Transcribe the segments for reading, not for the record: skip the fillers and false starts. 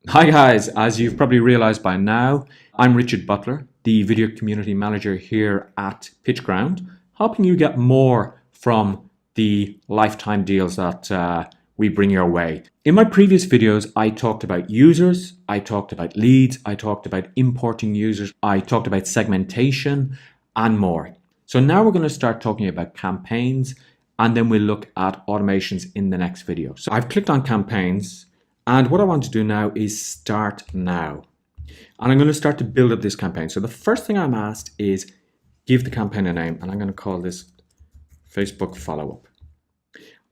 Hi guys, as you've probably realized by now, I'm Richard Butler, the video community manager here at PitchGround, helping you get more from the lifetime deals that we bring your way. In my previous videos, I talked about users, I talked about leads, I talked about importing users, I talked about segmentation and more. So now we're going to start talking about campaigns, and then we'll look at automations in the next video. So I've clicked on campaigns. And what I want to do now is start now. And I'm going to start to build up this campaign. So the first thing I'm asked is give the campaign a name. And I'm going to call this Facebook follow-up.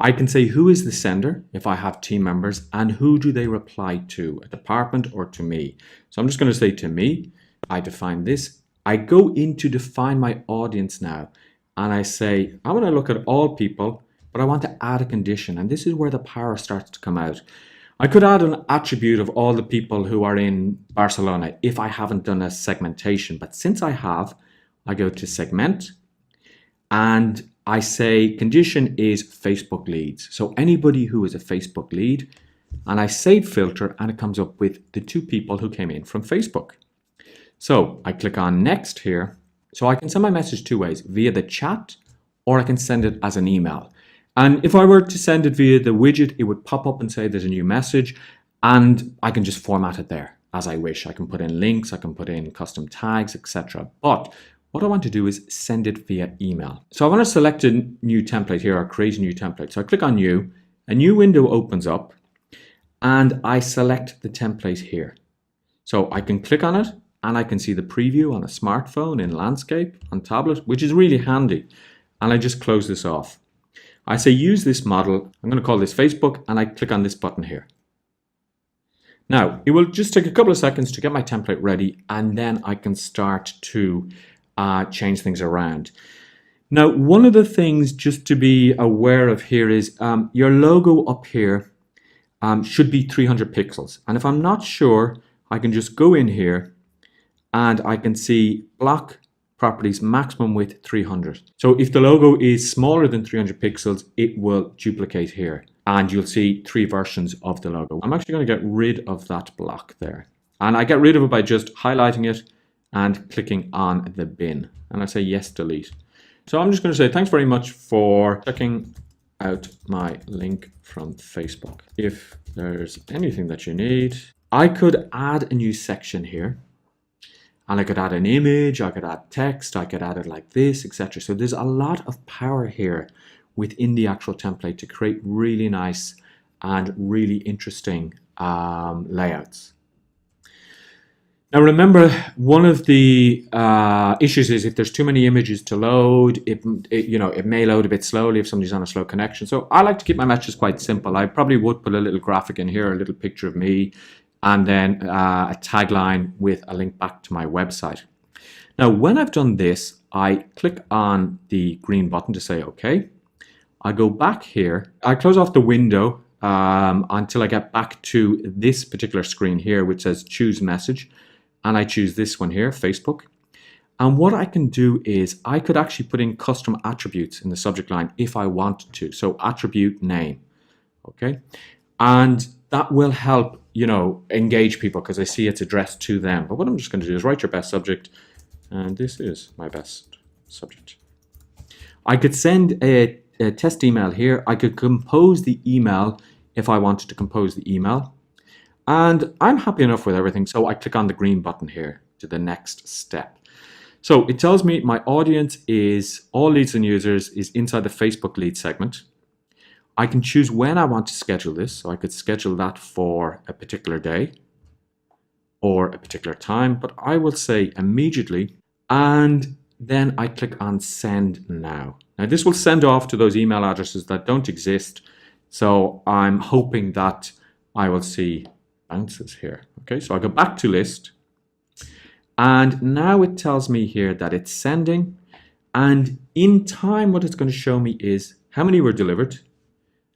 I can say who is the sender if I have team members and who do they reply to, a department or to me. So I'm just going to say to me. I define this. I go in to define my audience now. And I say, I want to look at all people, but I want to add a condition. And this is where the power starts to come out. I could add an attribute of all the people who are in Barcelona if I haven't done a segmentation. But since I have, I go to segment and I say condition is Facebook leads. So anybody who is a Facebook lead, and I save filter and it comes up with the two people who came in from Facebook. So I click on next here. So I can send my message two ways, via the chat or I can send it as an email. And if I were to send it via the widget, it would pop up and say there's a new message, and I can just format it there as I wish. I can put in links, I can put in custom tags, etc. But what I want to do is send it via email. So I want to select a new template here or create a new template. So I click on new, a new window opens up, and I select the template here. So I can click on it and I can see the preview on a smartphone, in landscape, on tablet, which is really handy. And I just close this off. I say use this model, I'm going to call this Facebook, and I click on this button here. Now, it will just take a couple of seconds to get my template ready, and then I can start to change things around. Now, one of the things just to be aware of here is your logo up here should be 300 pixels. And if I'm not sure, I can just go in here and I can see block properties, maximum width 300. So if the logo is smaller than 300 pixels, it will duplicate here and you'll see three versions of the logo. I'm actually going to get rid of that block there. And I get rid of it by just highlighting it and clicking on the bin. And I say yes, delete. So I'm just going to say thanks very much for checking out my link from Facebook. If there's anything that you need, I could add a new section here. And I could add an image, I could add text, I could add it like this, etc. So there's a lot of power here within the actual template to create really nice and really interesting layouts. Now remember, one of the issues is if there's too many images to load, it may load a bit slowly if somebody's on a slow connection. So I like to keep my messages quite simple. I probably would put a little graphic in here, a little picture of me, and then a tagline with a link back to my website. Now, when I've done this, I click on the green button to say OK. I go back here. I close off the window until I get back to this particular screen here, which says choose message. And I choose this one here, Facebook. And what I can do is I could actually put in custom attributes in the subject line if I wanted to. So attribute name. OK. And that will help, engage people because I see it's addressed to them. But what I'm just going to do is write your best subject. And this is my best subject. I could send a test email here. I could compose the email if I wanted to compose the email. And I'm happy enough with everything. So I click on the green button here to the next step. So it tells me my audience is all leads and users is inside the Facebook lead segment. I can choose when I want to schedule this. So I could schedule that for a particular day or a particular time, but I will say immediately, and then I click on send now. Now this will send off to those email addresses that don't exist. So I'm hoping that I will see bounces here. Okay, so I go back to list, and now it tells me here that it's sending, and in time what it's going to show me is how many were delivered,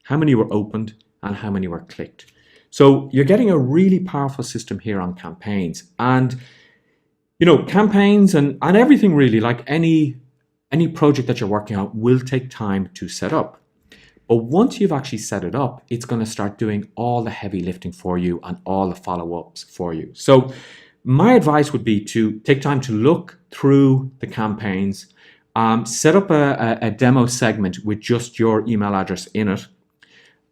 how many were opened, and how many were clicked. So you're getting a really powerful system here on campaigns. And campaigns and everything really, like any project that you're working on, will take time to set up. But once you've actually set it up, it's going to start doing all the heavy lifting for you and all the follow-ups for you. So my advice would be to take time to look through the campaigns, set up a demo segment with just your email address in it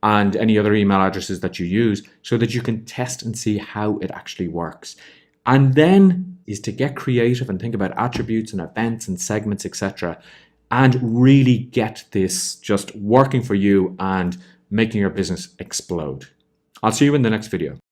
and any other email addresses that you use so that you can test and see how it actually works. And then is to get creative and think about attributes and events and segments, etc., and really get this just working for you and making your business explode. I'll see you in the next video.